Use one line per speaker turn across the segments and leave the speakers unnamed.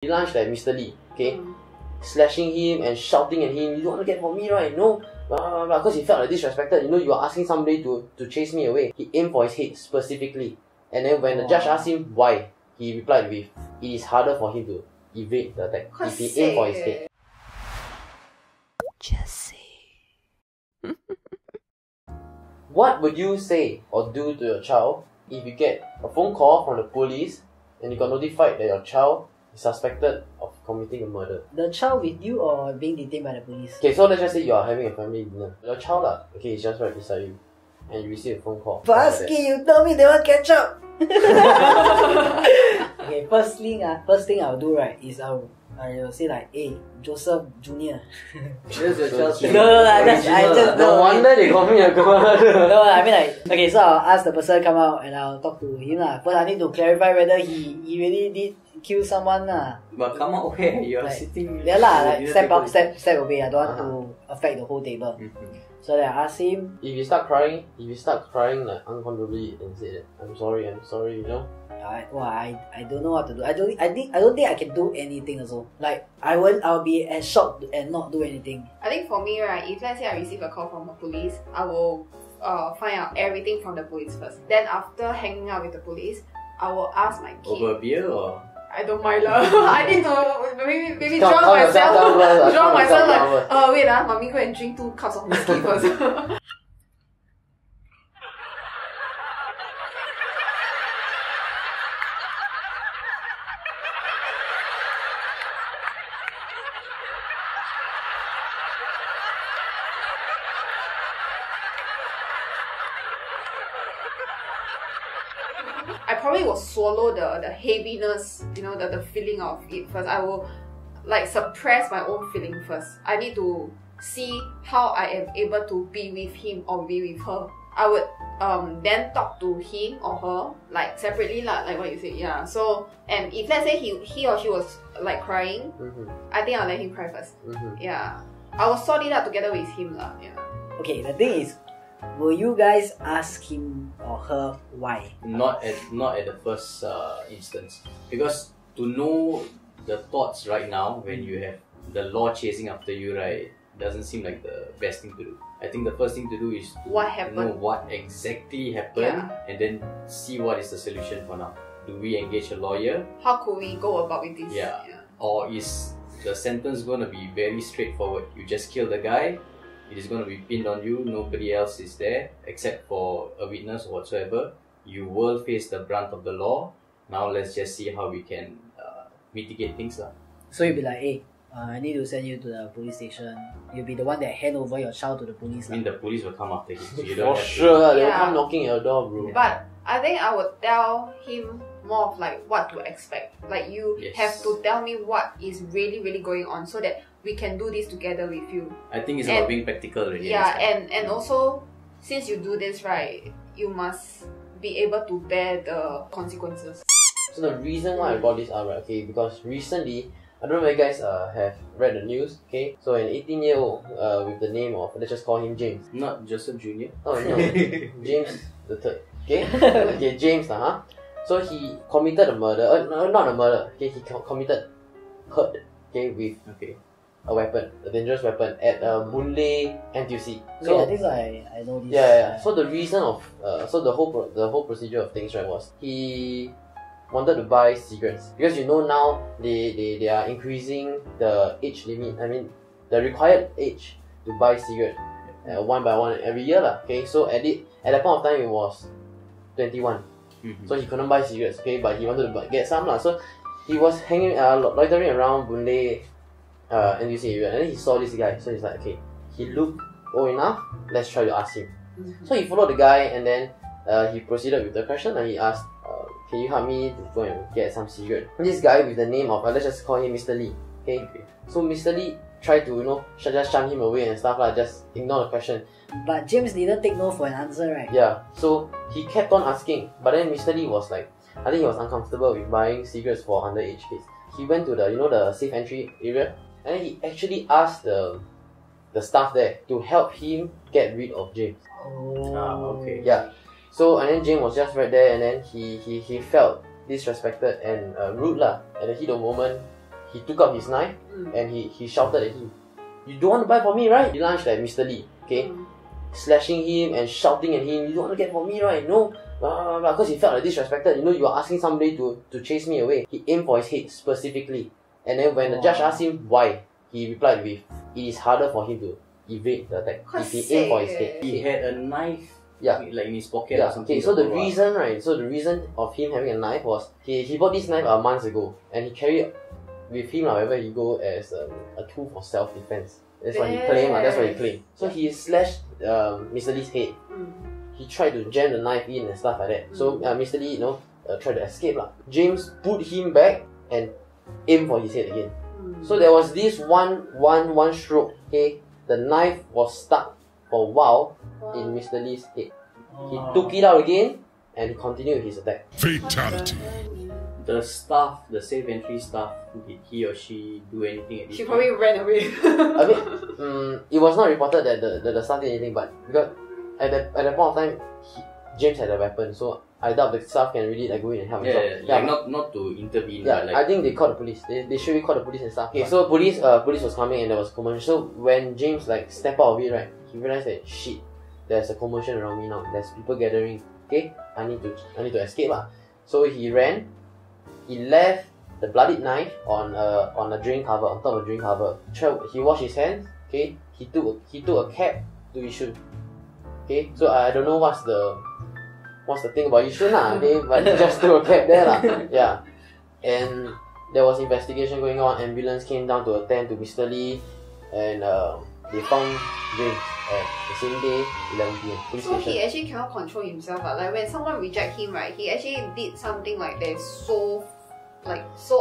He launched at Mr. Lee, okay? Slashing him and shouting at him, "You want to get for me, right? No, blah, blah, blah," because he felt like disrespected. You know, you are asking somebody to chase me away. He aimed for his head specifically. And then when the judge asked him why, he replied with, "It is harder for him to evade the attack if he aimed for his head."
Just say.
What would you say or do to your child if you get a phone call from the police and you got notified that your child is suspected of committing a murder?
The child with you or being detained by the police?
Okay, so let's just say you are having a family dinner. Your child okay, is just right beside you. And you receive a phone call.
Basky, you tell me they want ketchup! Okay, first thing I'll do, right, is I will say like, "Hey, Joseph Jr."
No wonder they call me a commander.
No, I mean like, okay, so I'll ask the person come out and I'll talk to him lah. First I need to clarify whether he really did kill someone lah.
But come out where? You're
like,
sitting...
Yeah lah, like step away. I don't want to affect the whole table. So then I ask him.
If you start crying like uncontrollably and say that, I'm sorry, you know?
I don't know what to do. I don't think I can do anything also. Like I'll be as shocked and not do anything.
I think for me, right, if let's say I receive a call from the police, I will find out everything from the police first. Then after hanging out with the police, I will ask my kid.
Over a beer or?
I don't mind lah. I need to maybe drown myself. Drown myself like, wait mommy go and drink 2 cups of whiskey first. I probably will swallow the heaviness, you know, the feeling of it first. I will like suppress my own feeling first. I need to see how I am able to be with him or be with her. I would then talk to him or her like separately lah, like what you said, yeah. So and if let's say he or she was like crying, I think I'll let him cry first. Yeah, I will sort it out together with him lah. Yeah.
Okay, the thing is, will you guys ask him or her why?
Not at the first instance, because to know the thoughts right now when you have the law chasing after you, right, doesn't seem like the best thing to do. I think the first thing to do is to know what exactly happened, and then see what is the solution for now. Do we engage a lawyer?
How could we go about with this?
Yeah. Or is the sentence going to be very straightforward? You just kill the guy, it is going to be pinned on you, nobody else is there except for a witness or whatsoever. You will face the brunt of the law. Now let's just see how we can mitigate things lah.
So you'll be like, hey, I need to send you to the police station. You'll be the one that hand over your child to the police.
I mean, the police will come after him, so you don't
For
have
sure,
to...
they'll come knocking at your door, bro.
But I think I would tell him more of like what to expect. Like you have to tell me what is really going on so that we can do this together with you.
I think it's about being practical already.
Yeah, and also since you do this right, you must be able to bear the consequences.
So the reason why I brought this up, right, okay, because recently, I don't know if you guys have read the news, okay? So an 18-year-old with the name of, let's just call him James.
Not Joseph Jr.?
Oh no, James the third, okay? Okay, James So he committed a murder, not a murder, okay? He committed hurt, okay, with a weapon, a dangerous weapon at Boon Lay NTUC.
So I think I know this.
Yeah. So the reason of so the whole procedure of things, right, was he wanted to buy cigarettes because you know now they are increasing the age limit. I mean the required age to buy cigarette one by one every year lah. Okay, so at that point of time it was 21. So he couldn't buy cigarettes. Okay, but he wanted to get some lah. So he was hanging loitering around Boon Lay NTUC area, and then he saw this guy. So he's like, okay, he looked old enough. Let's try to ask him. So he followed the guy, and then he proceeded with the question, and he asked, can you help me to go and get some cigarette? This guy with the name of, let's just call him Mr. Lee. Okay. So Mr. Lee tried to, just shun him away and stuff like just ignore the question.
But James didn't take no for an answer, right?
Yeah. So he kept on asking, but then Mr. Lee was like, I think he was uncomfortable with buying cigarettes for underage kids. He went to the, the safe entry area, and then he actually asked the staff there to help him get rid of James.
Oh.
Okay.
Yeah. So and then James was just right there, and then he felt disrespected and rude lah. At the heat of the moment, he took out his knife and he shouted at him, "You don't want to buy for me, right?" He lunged at Mr. Lee, okay, slashing him and shouting at him, "You don't want to get for me, right? No." Because he felt like disrespected. You know, you are asking somebody to chase me away. He aimed for his head specifically. And then when the judge asked him why, he replied with, "It is harder for him to evade the attack if he aimed for his head."
He had a knife,
Yeah.
like in his pocket or something.
Okay, so the reason, right? So the reason of him having a knife was he bought this knife months ago, and he carried with him wherever he go as a tool for self-defense. That's what he claimed. That's what he claimed. So he slashed Mr. Lee's head. He tried to jam the knife in and stuff like that. So Mr. Lee, tried to escape lah. James put him back and aimed for his head again. So there was this one stroke. Okay, the knife was stuck for a while in Mr. Lee's head. He took it out again and continued his attack.
Fatality.
The staff, the safe entry staff, did he or she do anything at this
She
point?
probably ran away.
I mean, it was not reported that the staff did anything, but because at that point of time, James had a weapon, so I doubt the staff can really go in and help.
Like not to intervene.
Yeah,
but like,
I think they called the police. They should have called the police and stuff. Okay, so police was coming and there was commotion. So when James stepped out of it, right, he realized that shit, there's a commotion around me now. There's people gathering. Okay, I need to escape lah. So he ran. He left the bloodied knife on a drain cover, on top of a drain cover. He washed his hands. Okay, he took a cab to Yishun. Okay, so I don't know what's the thing about Yishun lah. Okay, but he just took a cab there lah. Yeah, and there was investigation going on. Ambulance came down to attend to Mr. Lee, and they found James at the same day, 11 p.m. Police
So
station.
he actually cannot control himself. Like when someone reject him, right, he actually did something like that is so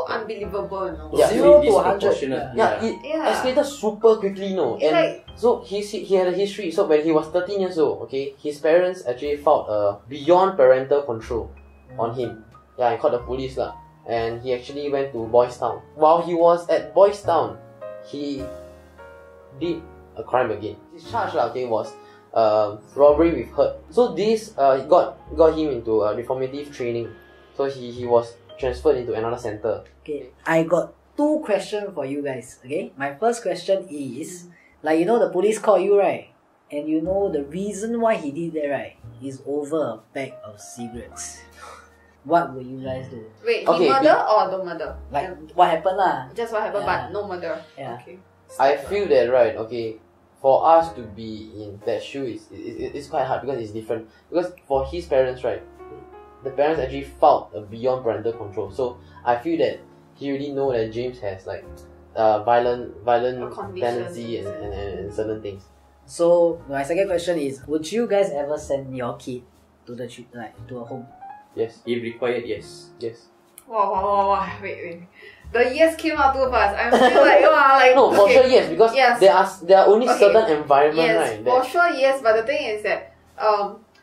unbelievable, you know.
Yeah.
0 to 100.
disproportionate.
Yeah, it
Yeah.
escalated super quickly, no.
It's
And
like-
so he had a history. So when he was 13 years old, okay, his parents actually filed a beyond parental control on him. Yeah, and called the police lah. And he actually went to Boys Town. While he was at Boys Town, he did a crime again. His charge lah, okay, was robbery with hurt. So this got him into reformative training. So he was transferred into another center.
Okay, I got 2 questions for you guys. Okay, my first question is, the police called you, right? And you know the reason why he did that, right, is over a pack of cigarettes. What will you guys do?
Wait,
Okay,
he murder or don't murder?
Like, what happened lah?
Just what happened,
Yeah.
but no murder.
Yeah.
Okay.
I feel that, right, okay, for us to be in that shoe it's quite hard because it's different. Because for his parents, right, the parents actually filed a beyond parental control. So I feel that he really know that James has violent
condition.
tendency and certain things.
So my second question is, would you guys ever send your kid to to a home?
Yes,
If required, yes.
yes.
Wow. Wait. The yes came out too fast. I'm still like,
No, for
okay.
sure yes, because
Yes.
there are only
Okay.
certain environment,
Yes,
right?
for
That,
sure, yes. But the thing is that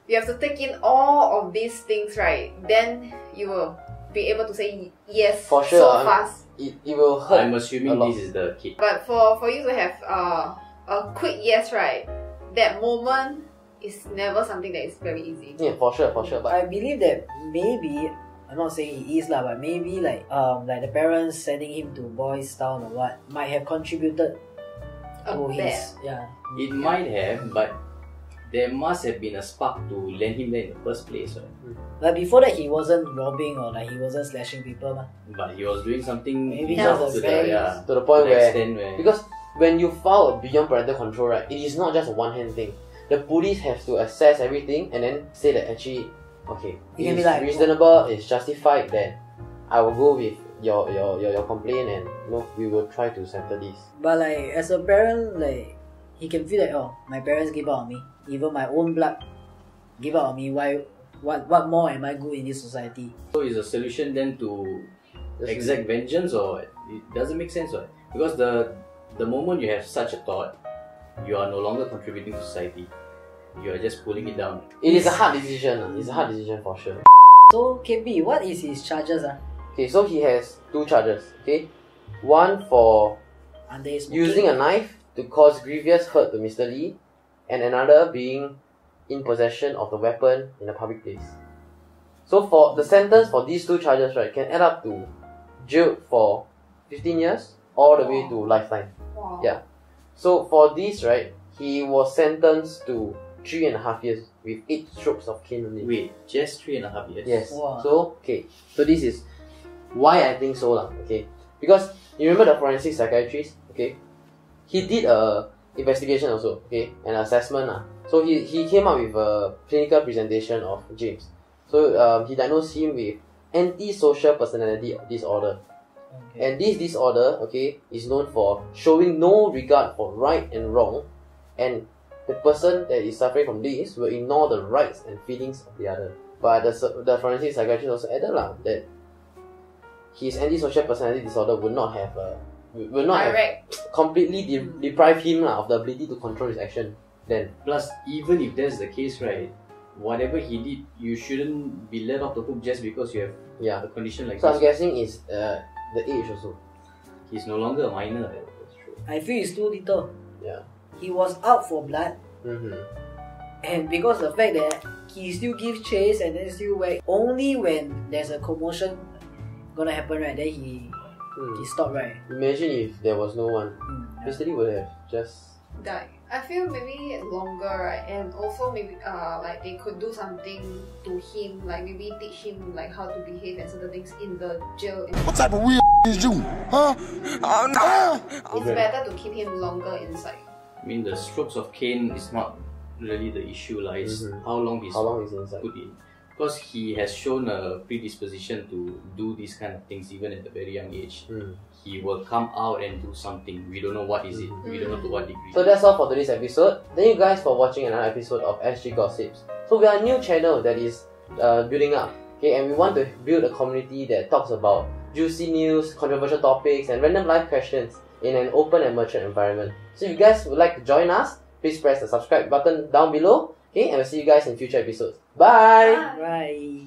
you have to take in all of these things, right? Then you will be able to say yes
For sure,
so
I'm-
fast.
it will hurt.
I'm
a
assuming
lot.
this is the kid.
But for you to have a quick yes, right? That moment is never something that is very easy.
Yeah, for sure. But
I believe that maybe, I'm not saying he is lah, but maybe like the parents sending him to Boys Town or what might have contributed
A
to
bit.
his
It might have, but there must have been a spark to land him there in the first place, right?
Like before that he wasn't robbing or he wasn't slashing people mah.
But he was doing something
Maybe
enough
just
to
a
the,
very-
to the point
to the
where
extent where
because when you file a beyond parental control, right, it is not just a one-hand thing. The police have to assess everything and then say that actually, okay,
It can
it's
be like-
reasonable, it's justified that I will go with your complaint and we will try to settle this.
But as a parent, he can feel my parents give up on me, even my own blood give up on me. Why? What more am I good in this society?
So is the solution then to exact vengeance, or it doesn't make sense, right? Because the moment you have such a thought, you are no longer contributing to society. You are just pulling it down.
It is a hard decision. It's a hard decision for sure.
So KB, what is his charges?
Okay, so he has 2 charges. Okay, one for
Under his
using a knife to cause grievous hurt to Mr. Lee, and another being in possession of the weapon in a public place. So for the sentence for these 2 charges, right, can add up to jail for 15 years, all the way to lifetime.
Wow.
Yeah. So for this, right, he was sentenced to 3.5 years with 8 strokes of cane only.
Wait, just 3.5 years?
Yes.
Wow.
So, okay. So this is why I think so lah. Okay. Because you remember the forensic psychiatrist, okay? He did a investigation also, okay, an assessment lah. So he came up with a clinical presentation of James. So he diagnosed him with antisocial personality disorder.
Okay.
And this disorder, okay, is known for showing no regard for right and wrong, and the person that is suffering from this will ignore the rights and feelings of the other. But the forensic psychiatrist also added that his antisocial personality disorder would not have completely deprive him of the ability to control his action. Then
Plus, even if that's the case, right, whatever he did, you shouldn't be let off the hook just because you have a condition like
so I'm
this.
guessing is the age also.
He's no longer a minor. That's true.
I feel it's too little.
Yeah.
He was out for blood, and because the fact that he still gives chase and then still whack, only when there's a commotion gonna happen, right, then he stopped, right.
Imagine if there was no one.
Yeah.
Mr. Lee would have just
Die. I feel maybe longer, right? And also maybe like they could do something to him, like maybe teach him like how to behave and certain things in the jail.
What type of weird is you? Huh? Oh, no!
It's better to keep him longer inside.
I mean, the strokes of cane is not really the issue, it's how long he's
inside.
put in. Because he has shown a predisposition to do these kind of things even at a very young age. He will come out and do something. We don't know what is it. We don't know to what degree.
So that's all for today's episode. Thank you guys for watching another episode of SG Gossips. So we are a new channel that is building up, okay, and we want to build a community that talks about juicy news, controversial topics, and random life questions in an open and mature environment. So if you guys would like to join us, please press the subscribe button down below, okay, and we'll see you guys in future episodes. Bye!
Right.